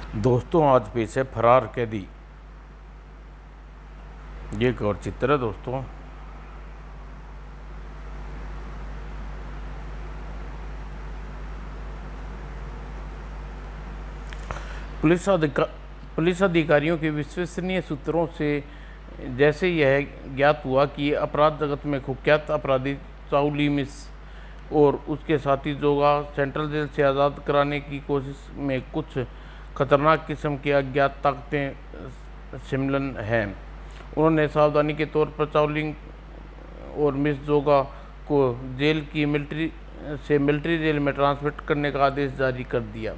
दोस्तों आज पेश है फरार कैदी। ये एक और चित्र है दोस्तों। पुलिस अधिकारियों के विश्वसनीय सूत्रों से जैसे यह ज्ञात हुआ कि अपराध जगत में कुख्यात अपराधी चाउली मिस और उसके साथी जोगा सेंट्रल जेल से आज़ाद कराने की कोशिश में कुछ खतरनाक किस्म की अज्ञात ताकतें शिमलन हैं। उन्होंने सावधानी के तौर पर चाउलिंग और मिस जोगा को जेल की मिलिट्री जेल में ट्रांसफर करने का आदेश जारी कर दिया।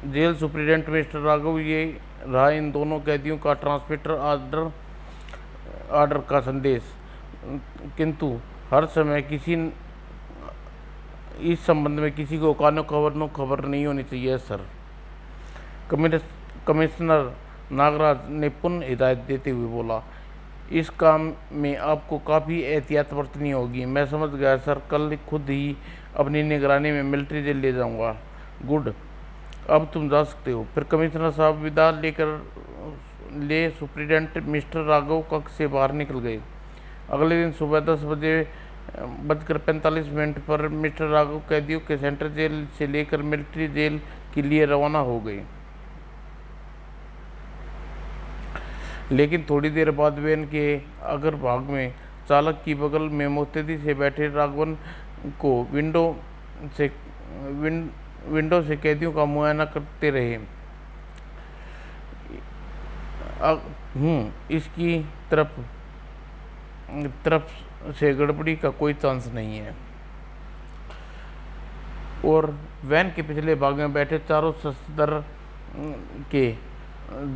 जेल सुप्रिटेंडेंट मिस्टर राघव ये रहा इन दोनों कैदियों का ट्रांसमिटर आर्डर का संदेश, किंतु हर समय इस संबंध में किसी को कानो खबर नहीं होनी चाहिए सर। कमिश्नर नागराज ने पुनः हिदायत देते हुए बोला, इस काम में आपको काफ़ी एहतियात बरतनी होगी। मैं समझ गया सर, कल खुद ही अपनी निगरानी में मिलिट्री जेल ले जाऊंगा। गुड, अब तुम जा सकते हो। फिर कमिश्नर साहब विदा ले सुप्रिटेंडेंट मिस्टर राघव कक्ष से बाहर निकल गए। अगले दिन सुबह 10:45 पर मिस्टर राघव कैदियों के सेंट्रल जेल से लेकर मिलिट्री जेल के लिए रवाना हो गए। लेकिन थोड़ी देर बाद वैन के अगर भाग में चालक की बगल में मुस्तैदी से बैठे राघवन को विंडो से कैदियों का मुआयना करते रहे। इसकी तरफ से गड़बड़ी का कोई चांस नहीं है। और वैन के पिछले भाग में बैठे चारों सशस्त्र के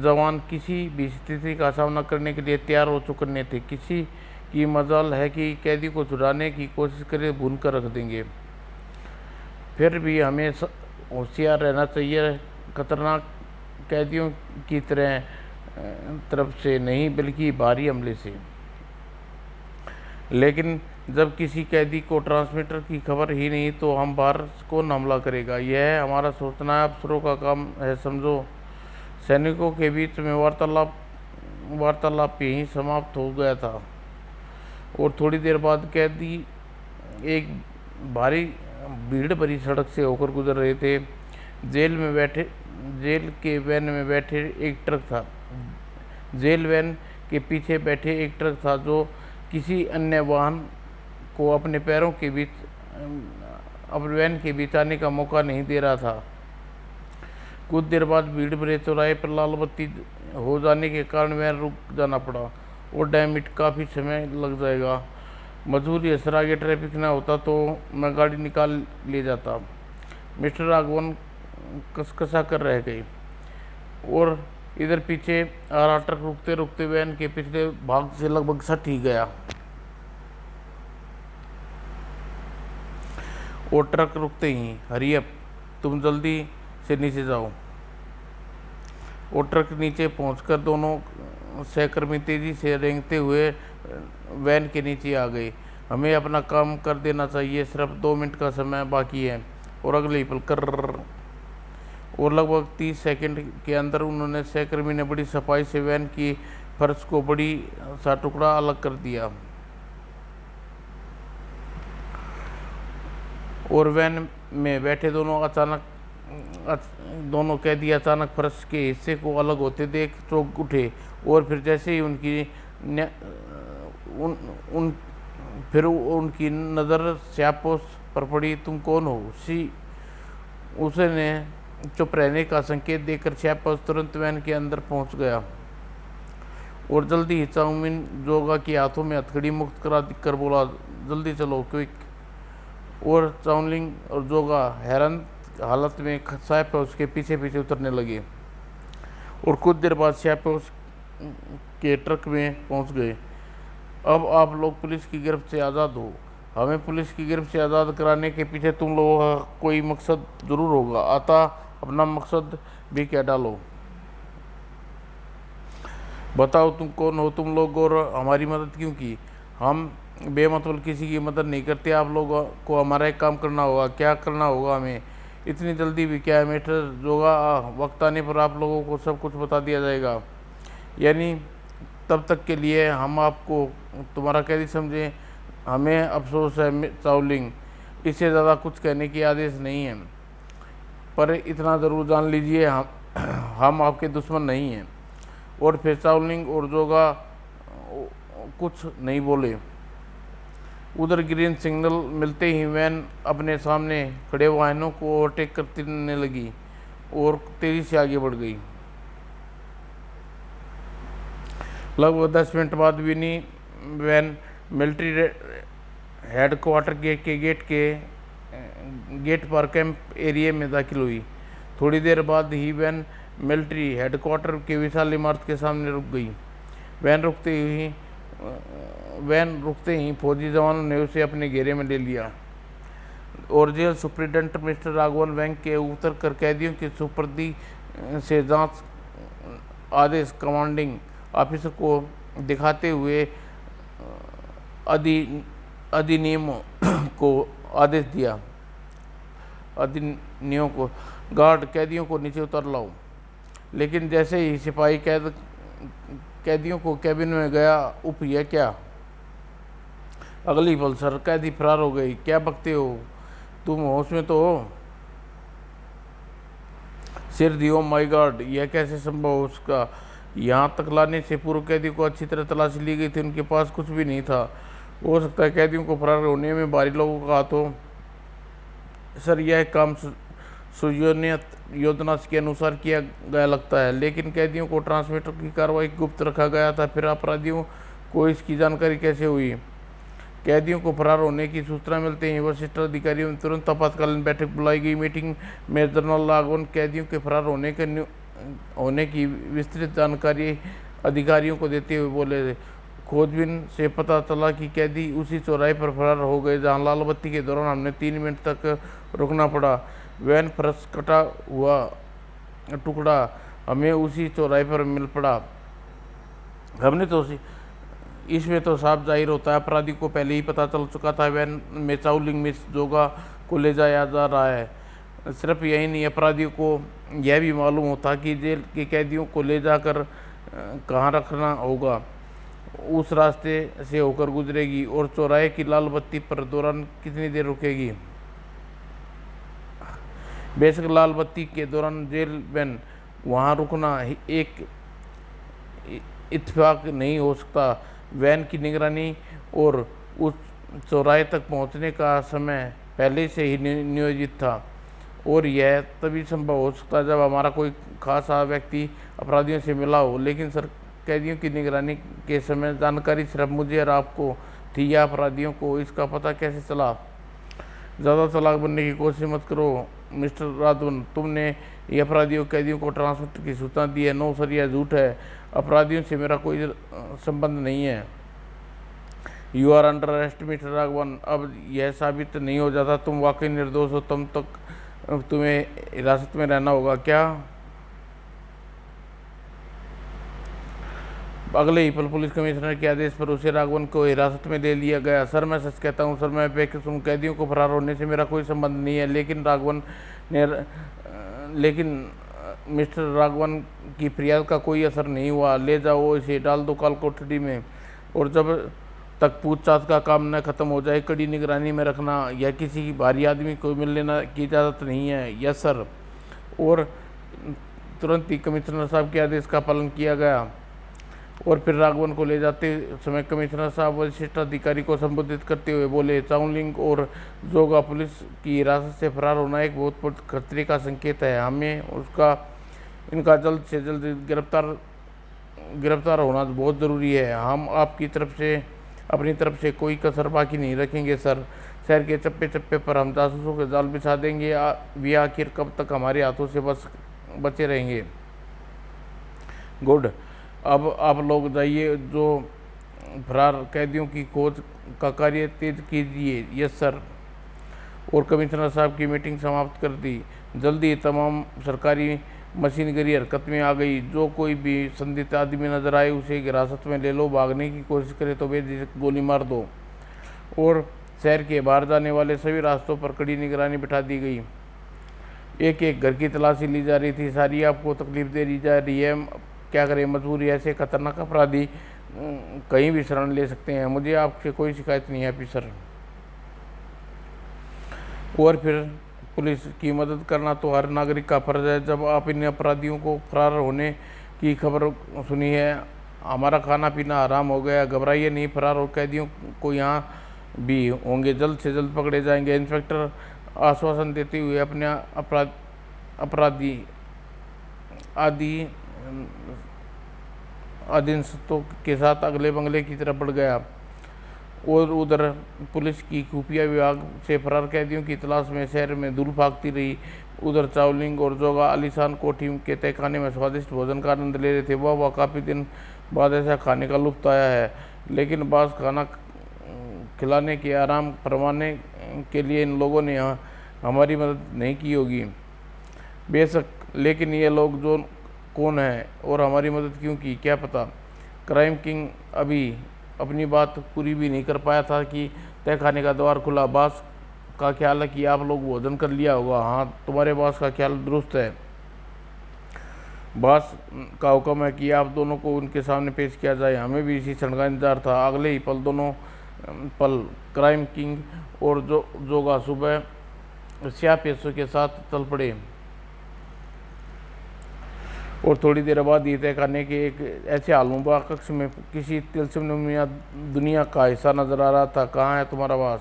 जवान किसी भी स्थिति का सामना करने के लिए तैयार हो चुके थे। किसी की मजाल है कि कैदी को छुड़ाने की कोशिश करे, भून कर रख देंगे। फिर भी हमें होशियार रहना चाहिए, खतरनाक कैदियों की तरफ से नहीं बल्कि भारी हमले से। लेकिन जब किसी कैदी को ट्रांसमीटर की खबर ही नहीं तो हम बाहर कौन हमला करेगा? यह हमारा सोचना अफसरों का काम है, समझो। सैनिकों के बीच में वार्तालाप यहीं समाप्त हो गया था और थोड़ी देर बाद कैदी एक भारी भीड़ भरी सड़क से होकर गुजर रहे थे। जेल के वैन में बैठे एक ट्रक था। जेल वैन के पीछे बैठे एक ट्रक था जो किसी अन्य वाहन को अपने पैरों के बीच वैन के बीच आने का मौका नहीं दे रहा था। कुछ देर बाद भीड़ भरे चौराहे पर लाल बत्ती हो जाने के कारण वैन रुक जाना पड़ा। और डैम इट, काफ़ी समय लग जाएगा। मजबूरी असर आगे ट्रैफिक ना होता तो मैं गाड़ी निकाल ले जाता। मिस्टर राघवन कसकसा कर रह गए और इधर पीछे आ रहा ट्रक रुकते रुकते वैन के पिछले भाग से लगभग सट ही गया और ट्रक रुकते ही, हरी अप, तुम जल्दी से नीचे जाओ। और ट्रक नीचे पहुंचकर दोनों सहकर्मी तेजी से रेंगते हुए वैन के नीचे आ गए। हमें अपना काम कर देना चाहिए, सिर्फ 2 मिनट का समय बाकी है। और अगले ही पल कर और लगभग 30 सेकंड के अंदर उन्होंने सहकर्मी ने बड़ी सफाई से वैन की फर्श को बड़ी सा टुकड़ा अलग कर दिया। और वैन में बैठे दोनों कैदी अचानक फर्श के हिस्से को अलग होते देख चौंक उठे। और फिर जैसे ही उनकी नज़र स्यापोस पर पड़ी, तुम कौन हो? उसने चुप रहने का संकेत देकर स्यापोस तुरंत वैन के अंदर पहुंच गया और जल्दी ही चाउमिन जोगा के हाथों में हथकड़ी मुक्त करा कर बोला, जल्दी चलो, क्विक। और चाउलिंग और जोगा हैरान हालत में स्यापोस के पीछे पीछे उतरने लगे और कुछ देर बाद स्यापोस के ट्रक में पहुंच गए। अब आप लोग पुलिस की गिरफ्त से आज़ाद हो। हमें पुलिस की गिरफ्त से आज़ाद कराने के पीछे तुम लोगों का कोई मकसद जरूर होगा। आता अपना मकसद भी क्या डालो। बताओ तुम कौन हो तुम लोग और हमारी मदद क्यों की? हम बेमतलब किसी की मदद नहीं करते। आप लोगों को हमारा एक काम करना होगा। क्या करना होगा हमें? इतनी जल्दी भी क्या है मिस्टर जोगा, वक्त आने पर आप लोगों को सब कुछ बता दिया जाएगा। यानी तब तक के लिए हम आपको तुम्हारा कैदी समझें, हमें अफसोस है चाउलिंग, इससे ज़्यादा कुछ कहने की आदेश नहीं है, पर इतना ज़रूर जान लीजिए हम आपके दुश्मन नहीं हैं। और फिर चाउलिंग और जोगा कुछ नहीं बोले। उधर ग्रीन सिग्नल मिलते ही वैन अपने सामने खड़े वाहनों को ओवरटेक करने लगी और तेजी से आगे बढ़ गई। लगभग 10 मिनट बाद विनी वैन मिलिट्री हेडक्वार्टर के गेट पर कैंप एरिया में दाखिल हुई। थोड़ी देर बाद ही वैन मिलिट्री हेडक्वार्टर के विशाल इमारत के सामने रुक गई। वैन रुकते ही फौजी जवानों ने उसे अपने घेरे में ले लिया और जेल सुप्रिटेंडेंट मिस्टर राघवन वैंक के उतर कर कैदियों की सुपर्दी से जांच आदेश कमांडिंग ऑफिसर को दिखाते हुए अधिनियमों को आदेश दिया। अधिनियमों को गार्ड कैदियों को नीचे उतर लाओ। लेकिन जैसे ही सिपाही कैदियों को कैबिन में गया, उप यह क्या, अगली पल सर कैदी फरार हो गई। क्या बकते हो, तुम होश में तो हो? सिर दियो माय गॉड, यह कैसे संभव हो उसका? यहाँ तक लाने से पूर्व कैदी को अच्छी तरह तलाशी ली गई थी, उनके पास कुछ भी नहीं था। हो सकता है कैदियों को फरार होने में बाहरी लोगों का हाथ हो। सर यह काम सुयोजित योजना के अनुसार किया गया लगता है, लेकिन कैदियों को ट्रांसमीटर की कार्रवाई गुप्त रखा गया था। फिर अपराधियों को इसकी जानकारी कैसे हुई? कैदियों को फरार होने की सूचना मिलते ही वरिष्ठ अधिकारियों ने तुरंत आपातकालीन बैठक बुलाई गई। मीटिंग में जनरल राघवन कैदियों के फरार होने की विस्तृत जानकारी अधिकारियों को देते हुए बोले, खोजबीन से पता चला कि कैदी उसी चौराहे पर फरार हो गए जहां लाल बत्ती के दौरान हमने 3 मिनट तक रुकना पड़ा। वैन फर्श कटा हुआ टुकड़ा हमें उसी चौराहे पर मिल पड़ा। हमने तो इसमें तो साफ जाहिर होता है अपराधी को पहले ही पता चल चुका था वैन में चाउलिंग मिस जोगा को ले जाया जा रहा है। सिर्फ यही नहीं, अपराधियों को यह भी मालूम होता कि जेल के कैदियों को ले जाकर कहाँ रखना होगा, उस रास्ते से होकर गुजरेगी और चौराहे की लाल बत्ती पर दौरान कितनी देर रुकेगी। बेशक लाल बत्ती के दौरान जेल वैन वहाँ रुकना एक इत्तेफाक नहीं हो सकता। वैन की निगरानी और उस चौराहे तक पहुँचने का समय पहले से ही नियोजित था और यह तभी संभव हो सकता जब हमारा कोई खास व्यक्ति अपराधियों से मिला हो। लेकिन सर कैदियों की निगरानी के समय जानकारी सिर्फ मुझे और आपको थी या अपराधियों को? इसका पता कैसे चला? ज़्यादा चालाक बनने की कोशिश मत करो मिस्टर राघवन, तुमने ये अपराधियों कैदियों को ट्रांसमीटर की सूचना दी है। नो सर, यह झूठ है, अपराधियों से मेरा कोई संबंध नहीं है। You are under arrest mister Raghavan. अब यह साबित नहीं हो जाता तुम वाकई निर्दोष हो, तब तक तुम्हें हिरासत में रहना होगा। क्या? अगले ही पल पुलिस कमिश्नर के आदेश पर उसे राघवन को हिरासत में ले लिया गया। सर मैं सच कहता हूँ सर, मैं बेकसूर हूँ, कैदियों को फरार होने से मेरा कोई संबंध नहीं है। लेकिन मिस्टर राघवन की फरियाद का कोई असर नहीं हुआ। ले जाओ इसे, डाल दो काल कोठरी में और जब तक पूछताछ का काम न खत्म हो जाए कड़ी निगरानी में रखना। यह किसी भारी आदमी को मिलने की इजाज़त नहीं है। Yes sir. और तुरंत ही कमिश्नर साहब के आदेश का पालन किया गया और फिर राघवन को ले जाते समय कमिश्नर साहब वरिष्ठ अधिकारी को संबोधित करते हुए बोले, चाउलिंग और जोगा पुलिस की हिरासत से फरार होना एक बहुत खतरे का संकेत है। हमें इनका जल्द से जल्द गिरफ्तार होना बहुत ज़रूरी है। हम आपकी अपनी तरफ से कोई कसर बाकी नहीं रखेंगे सर। शहर के चप्पे चप्पे पर हम जासूसों के जाल बिछा देंगे। वे आखिर कब तक हमारे हाथों से बचे रहेंगे? गुड, अब आप लोग जाइए, जो फरार कैदियों की खोज का कार्य तेज कीजिए। Yes sir. और कमिश्नर साहब की मीटिंग समाप्त कर दी। जल्दी तमाम सरकारी मशीनरी हरकत में आ गई। जो कोई भी संदिग्ध आदमी नजर आए उसे हिरासत में ले लो, भागने की कोशिश करे तो बेझिझक गोली मार दो। और शहर के बाहर जाने वाले सभी रास्तों पर कड़ी निगरानी बिठा दी गई। एक एक घर की तलाशी ली जा रही थी। सारी आपको तकलीफ दे दी जा रही है। क्या करें, मजबूरी है। ऐसे खतरनाक अपराधी कहीं भी शरण ले सकते हैं। मुझे आपसे कोई शिकायत नहीं है ऑफिसर। और फिर पुलिस की मदद करना तो हर नागरिक का फर्ज है। जब आप इन अपराधियों को फरार होने की खबर सुनी है, हमारा खाना पीना हराम हो गया। घबराइए नहीं, फरार हो कैदियों को यहाँ भी होंगे, जल्द से जल्द पकड़े जाएंगे। इंस्पेक्टर आश्वासन देते हुए अपने अपराधी अधीनस्थों के साथ अगले बंगले की तरफ बढ़ गया। और उधर पुलिस की खुफिया विभाग से फरार कैदियों की तलाश में शहर में धूल भागती रही। उधर चावलिंग और जोगा आलीशान कोठी के तहखाने में स्वादिष्ट भोजन का आनंद ले रहे थे। वाह वाह, काफ़ी दिन बाद ऐसा खाने का लुत्फ आया है। लेकिन बास खाना खिलाने के, आराम फरमाने के लिए इन लोगों ने हमारी मदद नहीं की होगी। बेशक, लेकिन ये लोग जो कौन है और हमारी मदद क्यों की, क्या पता। क्राइम किंग अभी अपनी बात पूरी भी नहीं कर पाया था कि तहखाने का द्वार खुला। बास का ख्याल है कि आप लोग भोजन कर लिया होगा। हाँ, तुम्हारे बास का ख्याल दुरुस्त है। बास का हुक्म है कि आप दोनों को उनके सामने पेश किया जाए। हमें भी इसी क्षण का इंतजार था। अगले ही पल दोनों पल क्राइम किंग और जोगा सुबह स्या पैसों के साथ चल पड़े। और थोड़ी देर बाद ही तहखाने के एक ऐसे आलूबा कक्ष में किसी तिलस्म दुनिया का हिस्सा नजर आ रहा था। कहाँ है तुम्हारा वास?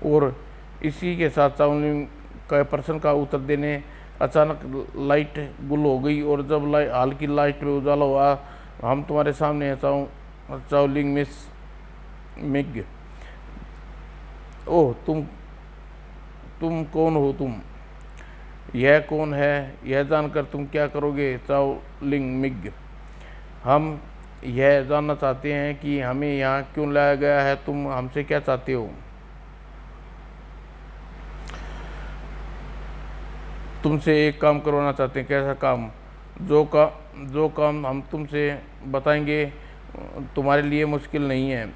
और इसी के साथ चावलिंग का प्रश्न का उत्तर देने अचानक लाइट गुल हो गई। और जब हल्की लाइट में उजाला हुआ, हम तुम्हारे सामने हैं चावलिंग मिस मिग। ओह, तुम कौन हो? यह कौन है? यह जानकर तुम क्या करोगे चावलिंग मिग? हम यह जानना चाहते हैं कि हमें यहाँ क्यों लाया गया है। तुम हमसे क्या चाहते हो? तुमसे एक काम करवाना चाहते हैं। कैसा काम? जो काम हम तुमसे बताएंगे तुम्हारे लिए मुश्किल नहीं है।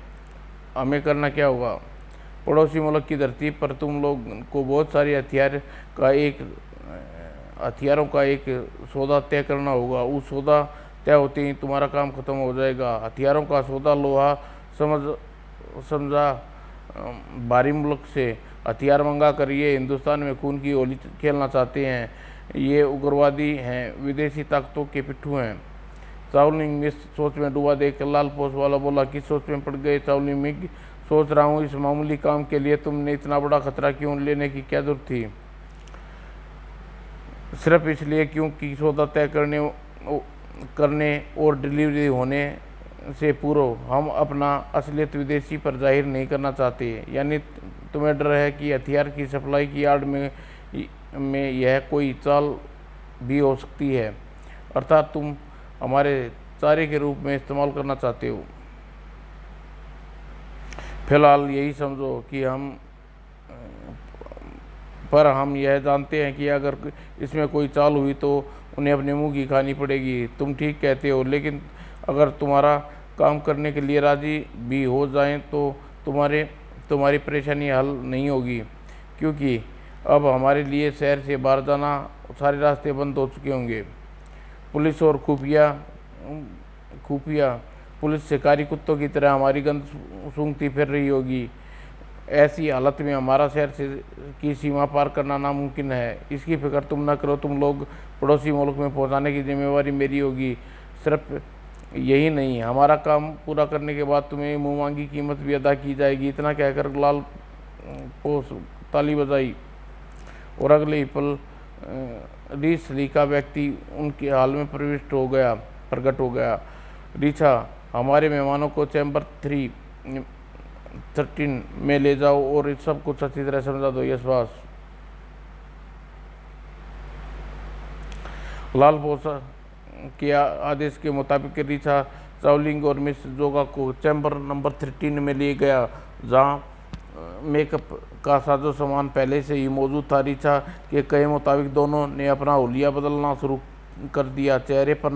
हमें करना क्या होगा? पड़ोसी मुल्क की धरती पर तुम लोग को बहुत सारी हथियारों का एक सौदा तय करना होगा। उस सौदा तय होते ही तुम्हारा काम खत्म हो जाएगा। हथियारों का सौदा लोहा समझा बाहरी मुल्क से हथियार मंगा कर ये हिंदुस्तान में खून की होली खेलना चाहते हैं। ये उग्रवादी हैं, विदेशी ताकतों के पिट्ठू हैं। चावलिंग मिस सोच में डूबा देख लाल पोस्ट वाला बोला। किस सोच में पड़ गए चावलिंग मिग? सोच रहा हूँ इस मामूली काम के लिए तुमने इतना बड़ा खतरा क्यों लेने की क्या जरूरत थी? सिर्फ इसलिए क्योंकि सौदा तय करने और डिलीवरी होने से पूर्व हम अपना असलियत विदेशी पर जाहिर नहीं करना चाहते। यानी तुम्हें डर है कि हथियार की सप्लाई की आड़ में यह कोई चाल भी हो सकती है, अर्थात तुम हमारे चारे के रूप में इस्तेमाल करना चाहते हो। फिलहाल यही समझो कि हम यह जानते हैं कि अगर इसमें कोई चाल हुई तो उन्हें अपने मुंह की खानी पड़ेगी। तुम ठीक कहते हो, लेकिन अगर तुम्हारा काम करने के लिए राजी भी हो जाएं तो तुम्हारी परेशानी हल नहीं होगी, क्योंकि अब हमारे लिए शहर से बाहर जाना सारे रास्ते बंद हो चुके होंगे। पुलिस और खुफिया पुलिस शिकारी कुत्तों की तरह हमारी गंद सूंघती फिर रही होगी। ऐसी हालत में हमारा शहर की सीमा पार करना नामुमकिन है। इसकी फिक्र तुम न करो। तुम लोग पड़ोसी मुल्क में पहुंचाने की जिम्मेवारी मेरी होगी। सिर्फ यही नहीं, हमारा काम पूरा करने के बाद तुम्हें मुँह मांगी कीमत भी अदा की जाएगी। इतना कहकर लाल पोस ताली बजाई और अगले ही पल रीछ ली का व्यक्ति उनके हाल में प्रकट हो गया। रीछा, हमारे मेहमानों को चैम्बर 13 में ले जाओ और इस सब कुछ अच्छी तरह समझा दो। Yes boss. लाल पोसा के आदेश के मुताबिक रीछा चावलिंग और मिस जोगा को चैम्बर नंबर 13 में ले गया, जहाँ मेकअप का साजो सामान पहले से ही मौजूद था। रीछा के कहे मुताबिक दोनों ने अपना हुलिया बदलना शुरू कर दिया। चेहरे पर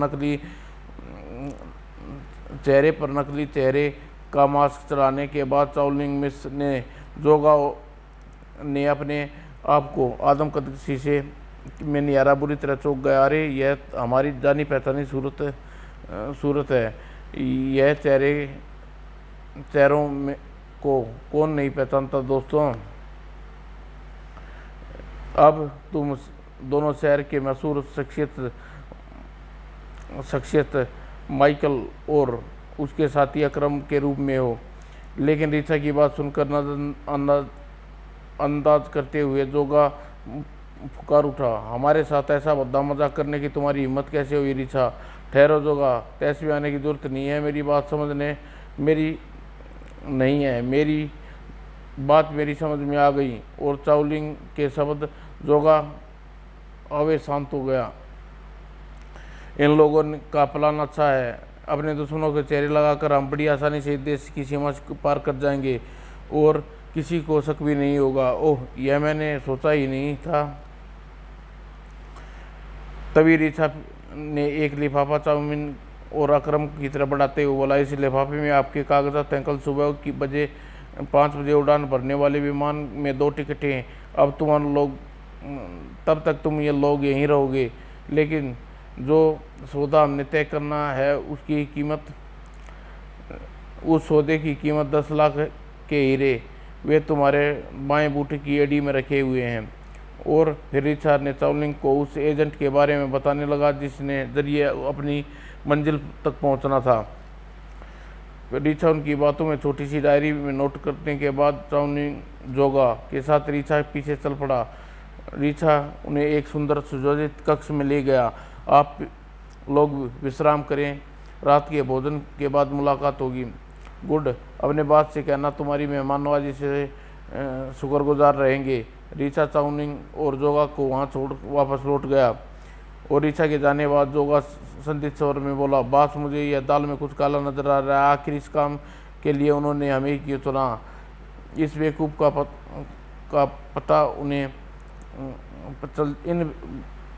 नकली चेहरे का मास्क चढ़ाने के बाद चावलिंग मिस ने जोगा ने अपने आपको आदमकद शीशे में नियारा बुरी तरह चौंक गया। अरे यह हमारी जानी पहचानी सूरत है। यह चेहरों में को कौन नहीं पहचानता दोस्तों। अब तुम दोनों शहर के मशहूर शख्सियत माइकल और उसके साथी अकरम के रूप में हो। लेकिन ऋचा की बात सुनकर अंदाज करते हुए जोगा पुकार उठा, हमारे साथ ऐसा भद्दा मजाक करने की तुम्हारी हिम्मत कैसे हुई ऋचा। ठहरो जोगा, तहस में आने की जरूरत नहीं है। मेरी बात समझने मेरी नहीं है मेरी बात मेरी समझ में आ गई। और चाउलिंग के शब्द जोगा अवे शांत हो गया। इन लोगों का प्लान अच्छा है। अपने दुश्मनों के चेहरे लगाकर हम बड़ी आसानी से देश की सीमा पार कर जाएंगे और किसी को शक भी नहीं होगा। ओह, यह मैंने सोचा ही नहीं था। तभी ऋचा ने एक लिफाफा चाउमीन और अकरम की तरफ बढ़ाते हुए बोला, इस लिफाफे में आपके कागजात हैं। कल सुबह 5 बजे उड़ान भरने वाले विमान में 2 टिकटें हैं। तब तक तुम ये लोग यहीं रहोगे। लेकिन जो सौदा हमने तय करना है उस सौदे की कीमत 10 लाख के हीरे, वे तुम्हारे बाएं बूटे की एड़ी में रखे हुए हैं। और फिर रिचा ने चाउलिंग को उस एजेंट के बारे में बताने लगा जिसने जरिए अपनी मंजिल तक पहुंचना था। रिचा उनकी बातों में छोटी सी डायरी में नोट करने के बाद चाउलिंग जोगा के साथ रिचा पीछे चल पड़ा। रिचा उन्हें एक सुंदर सुयोजित कक्ष में ले गया। आप लोग विश्राम करें, रात के भोजन के बाद मुलाकात होगी। गुड, अपने बात से कहना तुम्हारी मेहमान नवाजी से शुक्रगुजार रहेंगे। रिचा चाउलिंग और जोगा को वहां छोड़ वापस लौट गया। और रिचा के जाने बाद जोगा संदिग्ध स्वर में बोला, बास मुझे यह दाल में कुछ काला नजर आ रहा है। आखिर इस काम के लिए उन्होंने हमें क्यों चुना। इस बेवकूफ़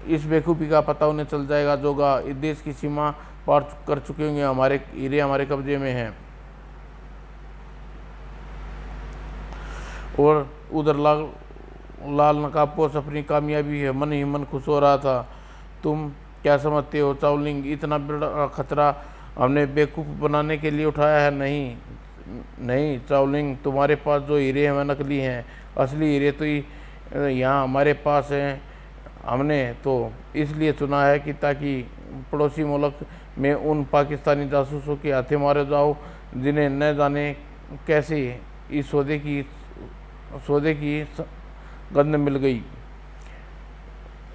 इस बेवकूफ़ी का पता उन्हें चल जाएगा। जोगा, इस देश की सीमा पार कर चुके होंगे। हमारे हीरे हमारे कब्जे में हैं। और उधर लाल नकाबपोश अपनी कामयाबी है मन ही मन खुश हो रहा था। तुम क्या समझते हो चाउलिंग, इतना बड़ा खतरा हमने बेवकूफ़ बनाने के लिए उठाया है। नहीं चाउलिंग, तुम्हारे पास जो हीरे हैं वह नकली हैं। असली हीरे तो यहाँ हमारे पास हैं। हमने तो इसलिए चुना है कि ताकि पड़ोसी मुल्क में उन पाकिस्तानी जासूसों के हाथे मारे जाओ जिन्हें न जाने कैसे इस सौदे की गंध मिल गई।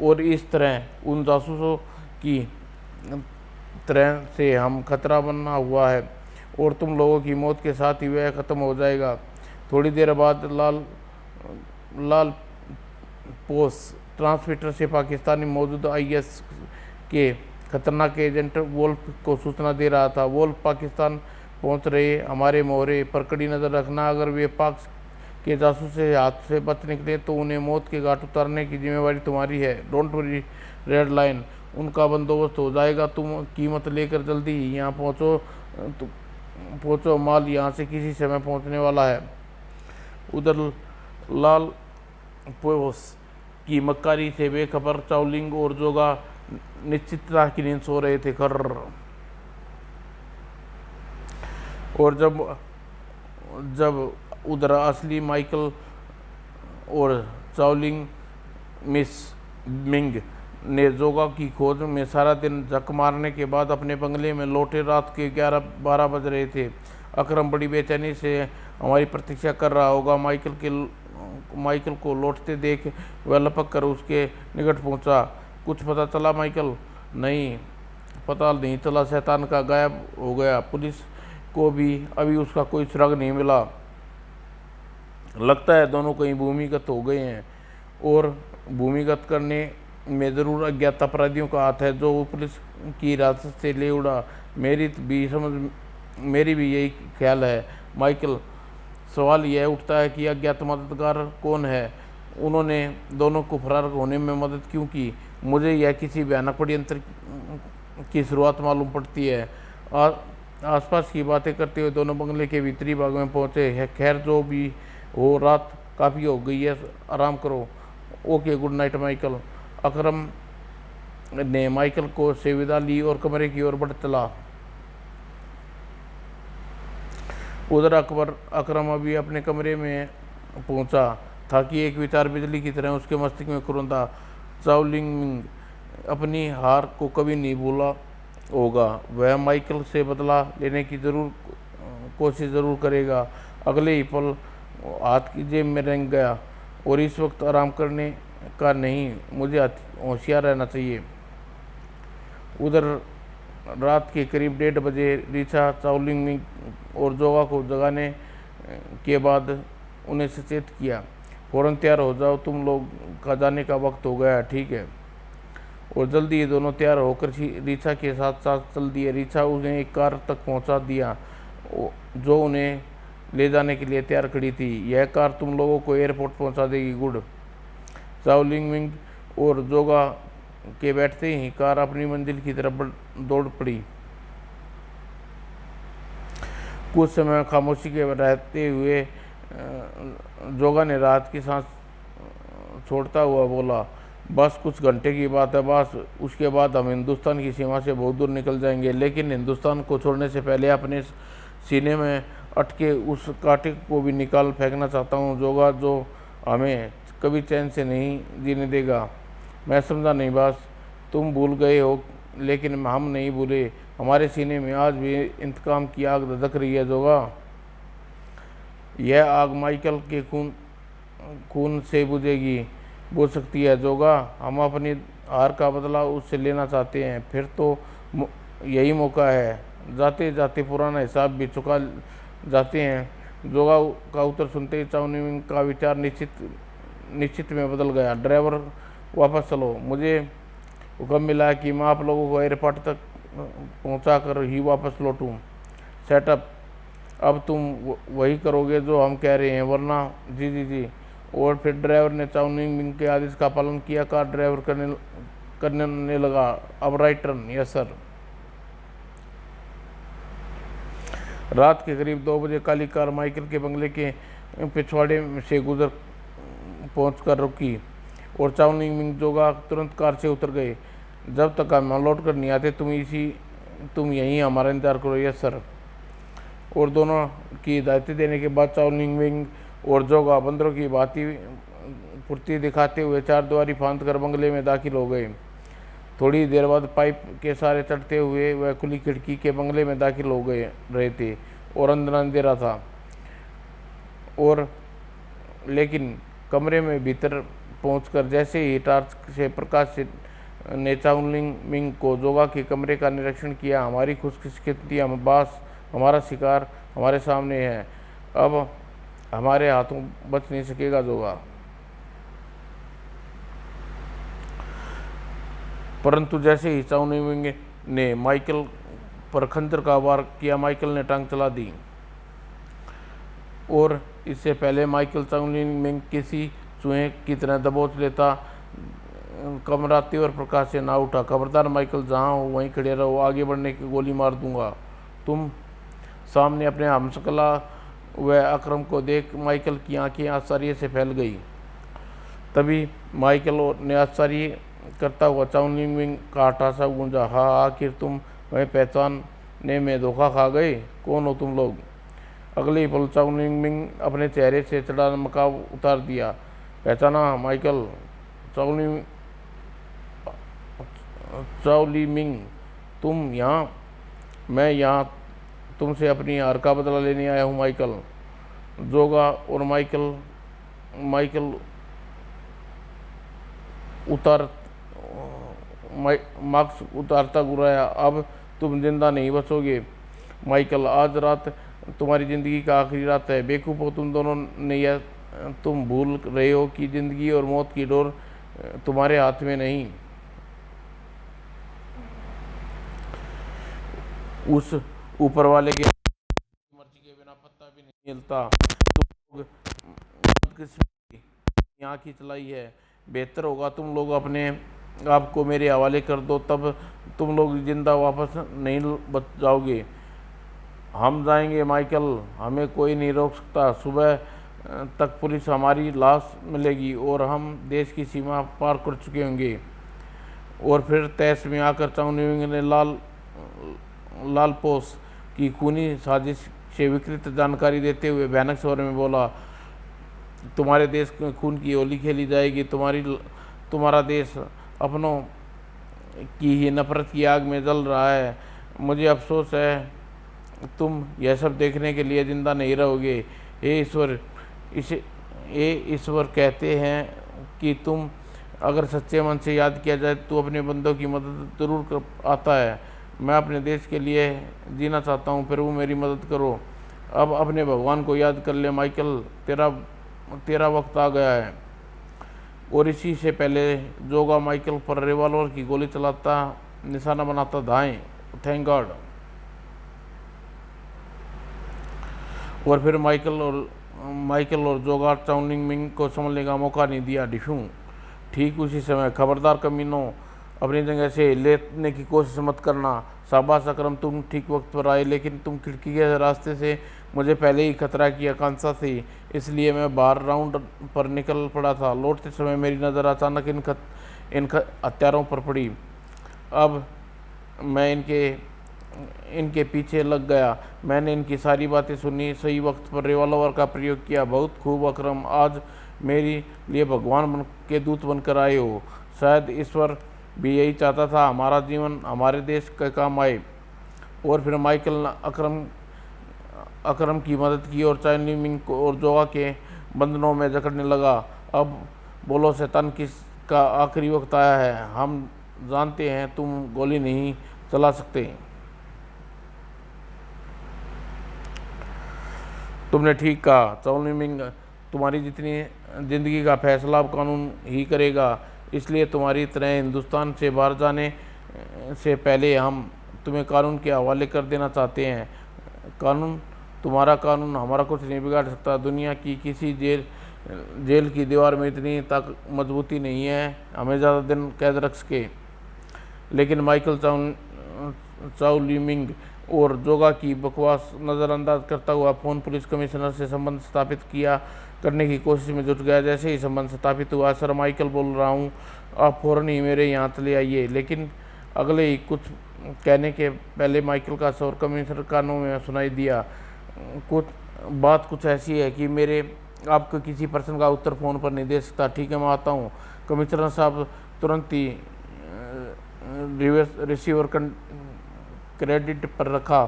और इस तरह उन जासूसों की तरह से हम खतरा बना हुआ है और तुम लोगों की मौत के साथ ही वह ख़त्म हो जाएगा। थोड़ी देर बाद लाल पोस ट्रांसमीटर से पाकिस्तानी मौजूद IS के खतरनाक एजेंट वोल्फ को सूचना दे रहा था। वोल्फ, पाकिस्तान पहुंच रहे हमारे मोहरे पर कड़ी नज़र रखना। अगर वे पाक के जासूस से हाथ से बच निकले तो उन्हें मौत के घाट उतारने की जिम्मेवारी तुम्हारी है। डोंट वरी रेड लाइन, उनका बंदोबस्त हो जाएगा। तुम कीमत लेकर जल्दी ही यहाँ पहुँचो। माल यहाँ से किसी समय पहुँचने वाला है। उधर लाल पोस की मक्कारी से बेखबर चाउलिंग और जोगा निश्चितता की नींद सो रहे थे। और जब उधर असली माइकल और चाउलिंग मिस मिंग ने जोगा की खोज में सारा दिन झक मारने के बाद अपने बंगले में लौटे। रात के 11-12 बज रहे थे। अकरम बड़ी बेचैनी से हमारी प्रतीक्षा कर रहा होगा। माइकल को लौटते देख वह लपक कर उसके निकट पहुंचा। कुछ पता चला माइकल? नहीं पता नहीं चला। शैतान का गायब हो गया। पुलिस को भी अभी उसका कोई सुराग नहीं मिला। लगता है दोनों कहीं भूमिगत हो गए हैं और भूमिगत करने में ज़रूर अज्ञात अपराधियों का हाथ है जो पुलिस की हिरासत से ले उड़ा। मेरी भी यही ख्याल है माइकल। सवाल यह उठता है कि अज्ञात मददगार कौन है। उन्होंने दोनों को फरार होने में मदद क्यों की। मुझे यह किसी भयानक षड्यंत्र की शुरुआत मालूम पड़ती है। आसपास की बातें करते हुए दोनों बंगले के भीतरी भाग में पहुंचे। खैर जो भी हो, रात काफ़ी हो गई है, आराम करो। Okay good night Michael. Akram ने माइकल को से विदा ली और कमरे की ओर बढ़ चला। उधर अकरम अभी अपने कमरे में पहुंचा था कि एक विचार बिजली की तरह उसके मस्तिष्क में कुरंदा। चाओ लिंग मिंग अपनी हार को कभी नहीं भूला होगा। वह माइकल से बदला लेने की कोशिश ज़रूर करेगा। अगले ही पल हाथ की जेब में रेंग गया। और इस वक्त आराम करने का नहीं, मुझे होशियार रहना चाहिए। उधर रात के करीब 1:30 बजे रिचा चाओलिंग मिंग और जोगा को जगाने के बाद उन्हें सचेत किया। फ़ौरन तैयार हो जाओ, तुम लोग का जाने का वक्त हो गया है, ठीक है। और जल्दी ये दोनों तैयार होकर रिचा के साथ साथ चल दिए। रिचा उन्हें एक कार तक पहुंचा दिया जो उन्हें ले जाने के लिए तैयार खड़ी थी। यह कार तुम लोगों को एयरपोर्ट पहुंचा देगी, गुड। चाओ लिंग मिंग और जोगा के बैठते ही कार अपनी मंजिल की तरफ दौड़ पड़ी। कुछ समय खामोशी के रहते हुए जोगा ने राहत की सांस छोड़ता हुआ बोला, बस कुछ घंटे की बात है बस, उसके बाद हम हिंदुस्तान की सीमा से बहुत दूर निकल जाएंगे। लेकिन हिंदुस्तान को छोड़ने से पहले अपने सीने में अटके उस कांटे को भी निकाल फेंकना चाहता हूँ जोगा, जो हमें कभी चैन से नहीं जीने देगा। मैं समझा नहीं बस, तुम भूल गए हो लेकिन हम नहीं भूले। हमारे सीने में आज भी इंतकाम की आग धधक रही है जोगा। यह आग माइकल के खून से बुझ सकती है जोगा। हम अपनी हार का बदला उससे लेना चाहते हैं, फिर तो यही मौका है। जाते जाते पुराना हिसाब भी चुका जाते हैं। जोगा का उत्तर सुनते ही चाओ लिंग मिंग का विचार निश्चित में बदल गया। ड्राइवर वापस चलो, मुझे हुक्म मिला है कि मैं आप लोगों को एयरपोर्ट तक पहुंचा कर ही वापस लौटूं। सेटअप, अब तुम वही करोगे जो हम कह रहे हैं, वरना जी जी जी। और फिर ड्राइवर ने चाओ लिंग मिंग के आदेश का पालन किया। कार ड्राइवर करने लगा, अब राइट टर्न, यस सर। रात के करीब 2 बजे काली कार माइकल के बंगले के पिछवाड़े से गुजर पहुंचकर रुकी और चाओ लिंग मिंग जोगा तुरंत कार से उतर गए। जब तक हम लौट कर नहीं आते तुम यहीं हमारा इंतजार करो, यस सर। और दोनों की हिदायतें देने के बाद चाओ लिंग मिंग और जोगा बंदरों की भांति फुर्ती दिखाते हुए चारदीवारी फांद कर बंगले में दाखिल हो गए। थोड़ी देर बाद पाइप के सारे चढ़ते हुए वह खुली खिड़की के बंगले में दाखिल हो गए रहे थे और अंदर अंधेरा था। और लेकिन कमरे में भीतर पहुंचकर जैसे ही टार्च से प्रकाश ने चाओ लिंग मिंग को जोगा के कमरे का निरीक्षण किया। हमारी खुशकिस्मती बास, हमारा शिकार हमारे सामने है, अब हमारे हाथों बच नहीं सकेगा जोगा। परंतु जैसे ही चाओ लिंग मिंग ने माइकल पर खंजर का वार किया, माइकल ने टांग चला दी। और इससे पहले माइकल चाओ लिंग मिंग किसी चूहे की तरह दबोच लेता, कमराते और प्रकाश से ना उठा। खबरदार माइकल, जहाँ हो वहीं खड़े रहो, आगे बढ़ने की गोली मार दूंगा। तुम सामने अपने हमशक्ला व अकरम को देख माइकल की आंखें आश्चर्य से फैल गई। तभी माइकल ने आश्चर्य करता हुआ चाओ लिंग मिंग का हठासा गूंजा, हाँ आखिर तुम हमें पहचानने में धोखा खा गए, कौन हो तुम लोग। अगले ही पल चाओ लिंग मिंग अपने चेहरे से चढ़ा नकाब उतार दिया। पहचाना माइकल, चाओ लिंग मिंग, तुम यहाँ? मैं यहाँ तुमसे अपनी हार का बदला लेने आया हूँ माइकल। जोगा और माइकल मास्क उतारता गुर्राया, अब तुम जिंदा नहीं बचोगे माइकल, आज रात तुम्हारी ज़िंदगी का आखिरी रात है। बेवकूफ़ हो तुम दोनों ने, यह तुम भूल रहे हो कि ज़िंदगी और मौत की डोर तुम्हारे हाथ में नहीं, उस ऊपर वाले के मर्जी के बिना पत्ता भी नहीं हिलता। तुम लोग बदकिस्मती यहाँ की चलाई है। बेहतर होगा तुम लोग अपने आप को मेरे हवाले कर दो, तब तुम लोग जिंदा वापस नहीं बच जाओगे। हम जाएंगे माइकल, हमें कोई नहीं रोक सकता। सुबह तक पुलिस हमारी लाश मिलेगी और हम देश की सीमा पार कर चुके होंगे। और फिर तहस में आकर चाउ न्यूइंग ने लाल पोस की खूनी साजिश से विकृत जानकारी देते हुए भयानक स्वर में बोला, तुम्हारे देश में खून की होली खेली जाएगी। तुम्हारा देश अपनों की ही नफरत की आग में जल रहा है। मुझे अफसोस है तुम यह सब देखने के लिए जिंदा नहीं रहोगे। हे ईश्वर कहते हैं कि तुम अगर सच्चे मन से याद किया जाए तो अपने बंदों की मदद जरूर कर आता है। मैं अपने देश के लिए जीना चाहता हूँ, प्रभु मेरी मदद करो। अब अपने भगवान को याद कर ले माइकल, तेरा वक्त आ गया है। और इसी से पहले जोगा माइकल पर रिवॉल्वर की गोली चलाता निशाना बनाता धाएं। Thank God. और फिर माइकल और जोगा चाउ न्यूइंग को समझने का मौका नहीं दिया। डिफ्यू ठीक उसी समय, खबरदार कमीनों, अपनी जगह से लेने की कोशिश मत करना। शाबाश अकरम, तुम ठीक वक्त पर आए, लेकिन तुम खिड़की के रास्ते से मुझे पहले ही खतरा की आकांक्षा थी, इसलिए मैं बाहर राउंड पर निकल पड़ा था। लौटते समय मेरी नज़र अचानक इन हत्यारों पर पड़ी। अब मैं इनके पीछे लग गया। मैंने इनकी सारी बातें सुनी, सही वक्त पर रिवॉल्वर का प्रयोग किया। बहुत खूब अकरम, आज मेरे लिए भगवान के दूत बनकर आए हो। शायद ईश्वर भी यही चाहता था, हमारा जीवन हमारे देश के काम आए। और फिर माइकल ने अकरम की मदद की और चाउ न्यूइंग को और जोगा के बंधनों में जकड़ने लगा। अब बोलो शैतान, किसका आखिरी वक्त आया है। हम जानते हैं तुम गोली नहीं चला सकते। तुमने ठीक कहा चाउ न्यूइंग, तुम्हारी जितनी ज़िंदगी का फैसला अब कानून ही करेगा, इसलिए तुम्हारी तरह हिंदुस्तान से बाहर जाने से पहले हम तुम्हें कानून के हवाले कर देना चाहते हैं। तुम्हारा कानून हमारा कुछ नहीं बिगाड़ सकता। दुनिया की किसी जेल की दीवार में इतनी तक मजबूती नहीं है हमें ज़्यादा दिन कैद रख सके। लेकिन माइकल चाउ न्यूइंग और जोगा की बकवास नज़रअंदाज करता हुआ फ़ोन पुलिस कमिश्नर से संबंध स्थापित करने की कोशिश में जुट गया। जैसे ही संबंध स्थापित हुआ, सर माइकल बोल रहा हूँ, आप फ़ौरन ही मेरे यहाँ चले आइए। लेकिन अगले ही कुछ कहने के पहले माइकल का स्वर कमिश्नर कानों में सुनाई दिया। कुछ ऐसी है कि मेरे आपको किसी प्रश्न का उत्तर फ़ोन पर नहीं दे सकता। ठीक है, मैं आता हूँ। कमिश्नर साहब तुरंत ही रिसीवर क्रेडिट पर रखा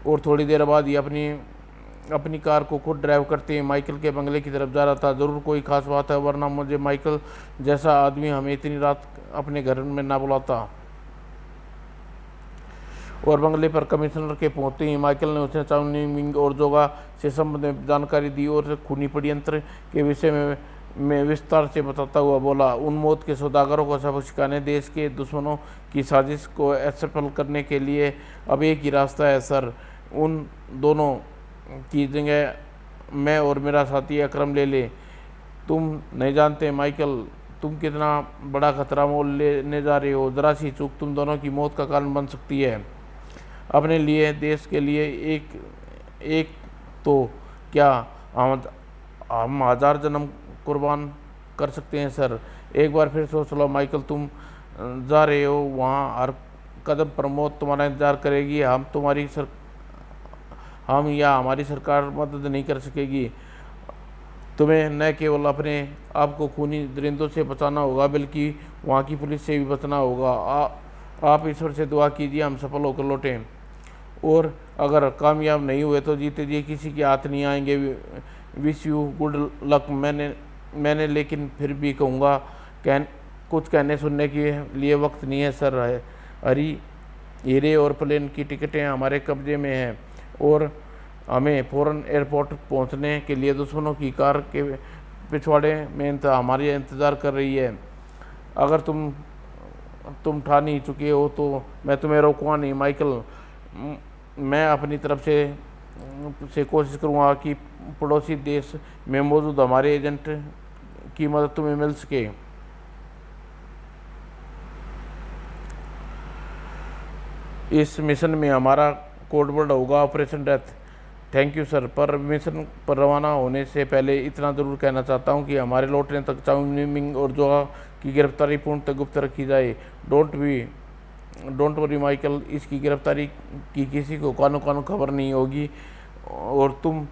और थोड़ी देर बाद ही अपनी कार को खुद ड्राइव करते हुए माइकल के बंगले की तरफ जा रहा था। ज़रूर कोई खास बात है, वरना मुझे माइकल जैसा आदमी हमें इतनी रात अपने घर में ना बुलाता। और बंगले पर कमिश्नर के पहुंचते ही माइकल ने उसे चाउ न्यूइंग और जोगा से संबंध में जानकारी दी और खूनी षड्यंत्र के विषय में विस्तार से बताता हुआ बोला, उन मौत के सौदागरों को सबक सिखाने, देश के दुश्मनों की साजिश को असफल करने के लिए अब एक ही रास्ता है सर। उन दोनों की जगह मैं और मेरा साथी अकरम ले ले। तुम नहीं जानते माइकल, तुम कितना बड़ा खतरा मोल लेने जा रहे हो। ज़रा सी चूक तुम दोनों की मौत का कारण बन सकती है। अपने लिए, देश के लिए एक तो क्या हम 1000 जन्म कुर्बान कर सकते हैं सर। एक बार फिर सोच लो माइकल, तुम जा रहे हो वहाँ, हर कदम पर मौत तुम्हारा इंतजार करेगी। हम या हमारी सरकार मदद नहीं कर सकेगी। तुम्हें न केवल अपने आप को खूनी दरिंदों से बचाना होगा, बल्कि वहाँ की पुलिस से भी बचना होगा। आप ईश्वर से दुआ कीजिए हम सफल होकर लौटें, और अगर कामयाब नहीं हुए तो जीते जी किसी के हाथ नहीं आएंगे। Wish you good luck. मैंने लेकिन फिर भी कहूँगा, कुछ कहने सुनने के लिए वक्त नहीं है सर। हीरे और प्लेन की टिकटें हमारे कब्जे में हैं और हमें फ़ौरन एयरपोर्ट पहुंचने के लिए दुश्मनों की कार के पिछवाड़े में हमारी इंतज़ार कर रही है। अगर तुम ठान ही चुके हो तो मैं तुम्हें रोकूंगा नहीं माइकल। मैं अपनी तरफ से कोशिश करूंगा कि पड़ोसी देश में मौजूद हमारे एजेंट की मदद तुम्हें मिल सके। इस मिशन में हमारा कोड वर्ड होगा operation death. Thank you sir, पर मिशन पर रवाना होने से पहले इतना ज़रूर कहना चाहता हूँ कि हमारे लौटने तक चाउ मिंग और जोगा की गिरफ्तारी पूर्णतः गुप्त रखी जाए। डोंट वरी माइकल, इसकी गिरफ्तारी की किसी को कानो खबर नहीं होगी और तुम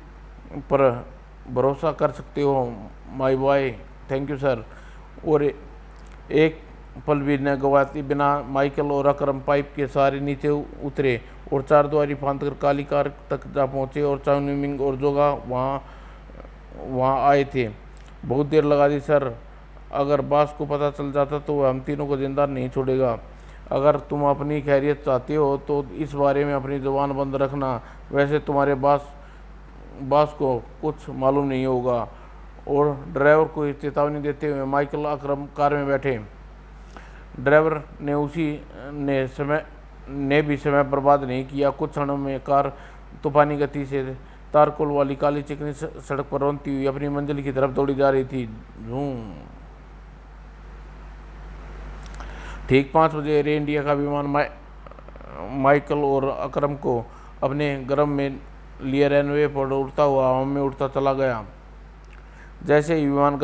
पर भरोसा कर सकते हो my boy. Thank you sir. और एक पल भी न गवाते बिना माइकल और अकरम पाइप के सहारे नीचे उतरे और चारद्वारी फांद कर काली कार तक जा पहुँचे और चाउमिंग और जोगा वहाँ आए थे। बहुत देर लगा दी सर, अगर बॉस को पता चल जाता तो वह हम तीनों को जिंदा नहीं छोड़ेगा। अगर तुम अपनी खैरियत चाहते हो तो इस बारे में अपनी जुबान बंद रखना। वैसे तुम्हारे बॉस को कुछ मालूम नहीं होगा। और ड्राइवर को चेतावनी देते हुए माइकल अकरम कार में बैठे। ड्राइवर ने भी समय बर्बाद नहीं किया। कुछ क्षणों में कार तूफानी गति से तारकोल वाली काली चिकनी सड़क पर रोनती हुई अपनी मंजिल की तरफ दौड़ी जा रही थी। ठीक 5 बजे एयर इंडिया का विमान माइकल और अकरम को अपने गर्म में लिए रनवे पर उड़ता हुआ हवा में उड़ता चला गया। जैसे ही विमान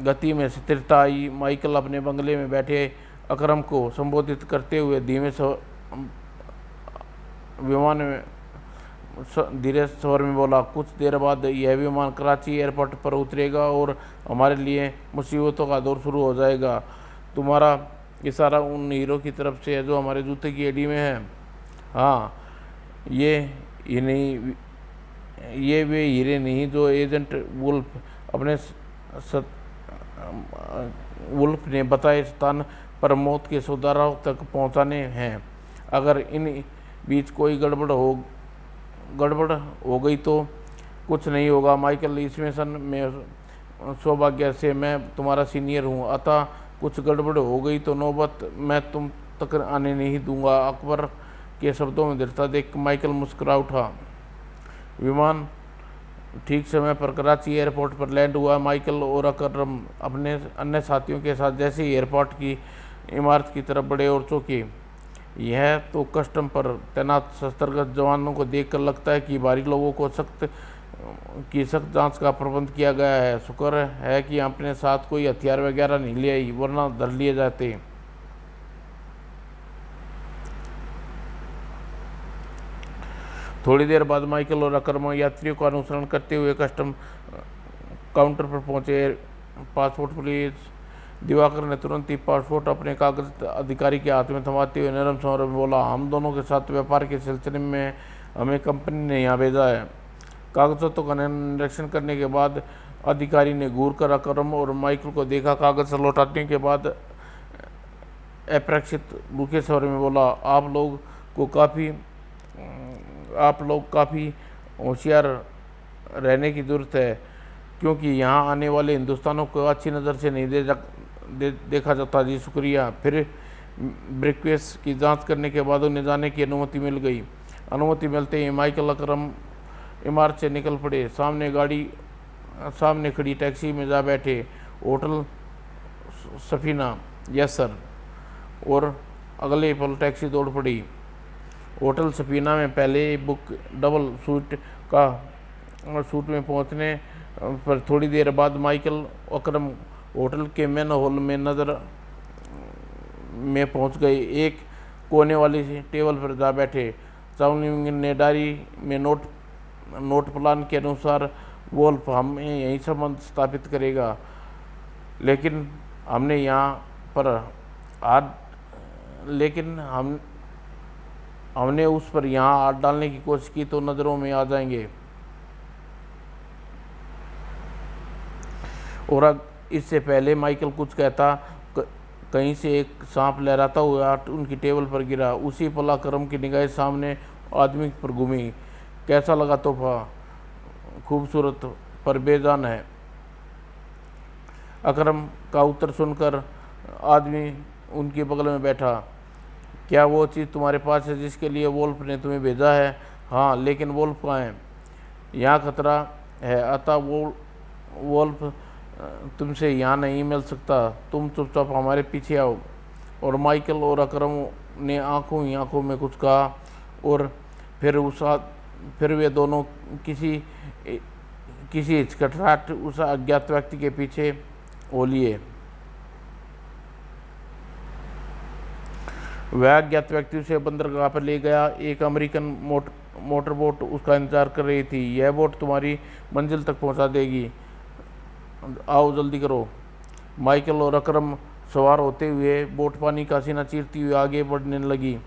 गति में स्थिरता आई, माइकल अपने बंगले में बैठे अकरम को संबोधित करते हुए धीरे स्वर में बोला, कुछ देर बाद यह विमान कराची एयरपोर्ट पर उतरेगा और हमारे लिए मुसीबतों का दौर शुरू हो जाएगा। तुम्हारा इशारा उन हीरो की तरफ से है जो हमारे जूते की एड़ी में है। हाँ, ये वे हीरे नहीं जो एजेंट वुल्फ ने बताए स्थान पर मौत के सौदारों तक पहुंचाने हैं। अगर इन बीच कोई गड़बड़ हो गई तो कुछ नहीं होगा माइकल। इस मिशन में सौभाग्य से मैं तुम्हारा सीनियर हूँ, अतः कुछ गड़बड़ हो गई तो नौबत मैं तुम तक आने नहीं दूंगा। अकबर के शब्दों में दृढ़ता देख माइकल मुस्कुरा उठा। विमान ठीक समय पर कराची एयरपोर्ट पर लैंड हुआ। माइकल और अकरम अपने अन्य साथियों के साथ जैसे ही एयरपोर्ट की इमारत की तरफ बढ़े और चौंके। यह तो कस्टम पर तैनात शस्त्रगत जवानों को देखकर लगता है कि भारी लोगों को सख्त जांच का प्रबंध किया गया है। शुक्र है कि अपने साथ कोई हथियार वगैरह नहीं ले आई, वरना धर लिए जाते। थोड़ी देर बाद माइकल और अकरम यात्रियों का अनुसरण करते हुए कस्टम काउंटर पर पहुंचे। Passport please. दिवाकर ने तुरंत ही पासपोर्ट अपने कागज अधिकारी के हाथ में थमाते हुए नरम स्वर में बोला, हम दोनों के साथ व्यापार के सिलसिले में हमें कंपनी ने यहाँ भेजा है। कागजों का निरीक्षण करने के बाद अधिकारी ने घूर कर अकरम और माइकल को देखा। कागज लौटाने के बाद अप्रत्याशित रूखे स्वर में बोला, आप लोग काफ़ी होशियार रहने की ज़रूरत है, क्योंकि यहाँ आने वाले हिंदुस्तानियों को अच्छी नज़र से नहीं देखा जाता। जी शुक्रिया। फिर ब्रिक्वेस की जांच करने के बाद उन्हें जाने की अनुमति मिल गई। अनुमति मिलते ही माइकल अकरम इमारत से निकल पड़े। सामने खड़ी टैक्सी में जा बैठे। होटल सफीना। Yes sir. और अगले पल टैक्सी दौड़ पड़ी। होटल सफीना में पहले बुक डबल सूट में पहुंचने पर थोड़ी देर बाद माइकल अकरम होटल के मेन हॉल में पहुंच गए। एक कोने वाली टेबल पर जा बैठे। चाउनिंग ने डायरी में नोट प्लान के अनुसार वोल्फ हमें यहीं संबंध स्थापित करेगा, लेकिन हमने उस पर यहाँ हाथ डालने की कोशिश की तो नज़रों में आ जाएंगे। और इससे पहले माइकल कुछ कहता, कहीं से एक सांप लहराता हुआ उनकी टेबल पर गिरा। उसी पल अकरम की निगाहें सामने आदमी पर घूमी। कैसा लगा तोहफा? खूबसूरत पर बेजान है। अकरम का उत्तर सुनकर आदमी उनके बगल में बैठा। क्या वो चीज़ तुम्हारे पास है जिसके लिए वोल्फ ने तुम्हें भेजा है? हाँ, लेकिन वोल्फ कहाँ है? यहाँ खतरा है, अतः वोल्फ तुमसे यहाँ नहीं मिल सकता। तुम चुपचाप हमारे पीछे आओ। और माइकल और अकरम ने आंखों में कुछ कहा और फिर वे दोनों किसी किसी हिचकिचाहट उस अज्ञात व्यक्ति के पीछे हो लिए। वह अज्ञात व्यक्ति उसे बंदरगाह पर ले गया। एक अमेरिकन मोटर बोट उसका इंतजार कर रही थी। यह बोट तुम्हारी मंजिल तक पहुंचा देगी, आओ जल्दी करो। माइकल और अकरम सवार होते हुए बोट पानी का सीना चीरती हुई आगे बढ़ने लगी।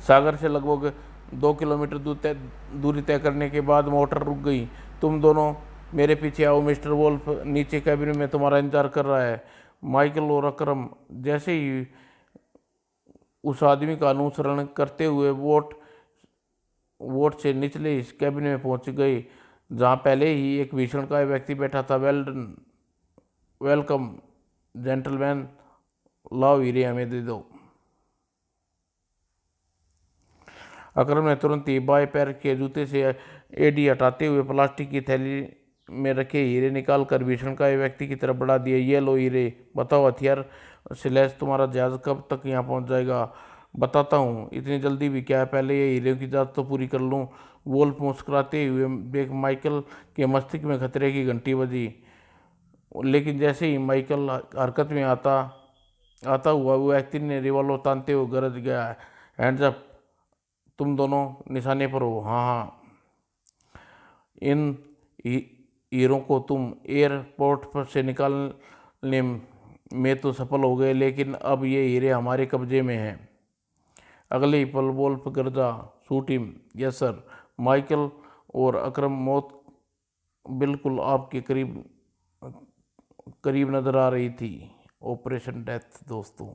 सागर से लगभग 2 किलोमीटर दूरी तय करने के बाद मोटर रुक गई। तुम दोनों मेरे पीछे आओ, मिस्टर वोल्फ नीचे कैबिन में तुम्हारा इंतजार कर रहा है। माइकल और अकरम जैसे ही उस आदमी का अनुसरण करते हुए वोट से निचले इस कैबिन में पहुंच गए, जहां पहले ही एक भीषणकाय व्यक्ति बैठा था। वेलकम जेंटलमैन, लाओ हीरे हमें दे दो। अकरम ने तुरंत ही बाएं पैर के जूते से एडी हटाते हुए प्लास्टिक की थैली में रखे हीरे निकाल कर भीषणकाय व्यक्ति की तरफ बढ़ा दिए। ये लो हीरे, बताओ हथियार से लैस तुम्हारा जहाज कब तक यहाँ पहुँच जाएगा? बताता हूँ, इतनी जल्दी भी क्या है, पहले ये हीरे की जांच तो पूरी कर लूँ। वोल्फ मुस्कुराते हुए देख माइकल के मस्तिष्क में खतरे की घंटी बजी। लेकिन जैसे ही माइकल हरकत में आता हुआ वो व्यक्ति ने रिवॉल्वर तानते हुए गरज गया, हैंड्स अप, तुम दोनों निशाने पर हो। हाँ हाँ, इन हीरों को तुम एयरपोर्ट पर से निकालने में तो सफल हो गए, लेकिन अब ये हीरे हमारे कब्जे में हैं। अगले ही पल वोल्फ गर्जा, shoot him. Yes sir. Michael और अकरम मौत बिल्कुल आपके करीब नजर आ रही थी। ऑपरेशन डेथ दोस्तों।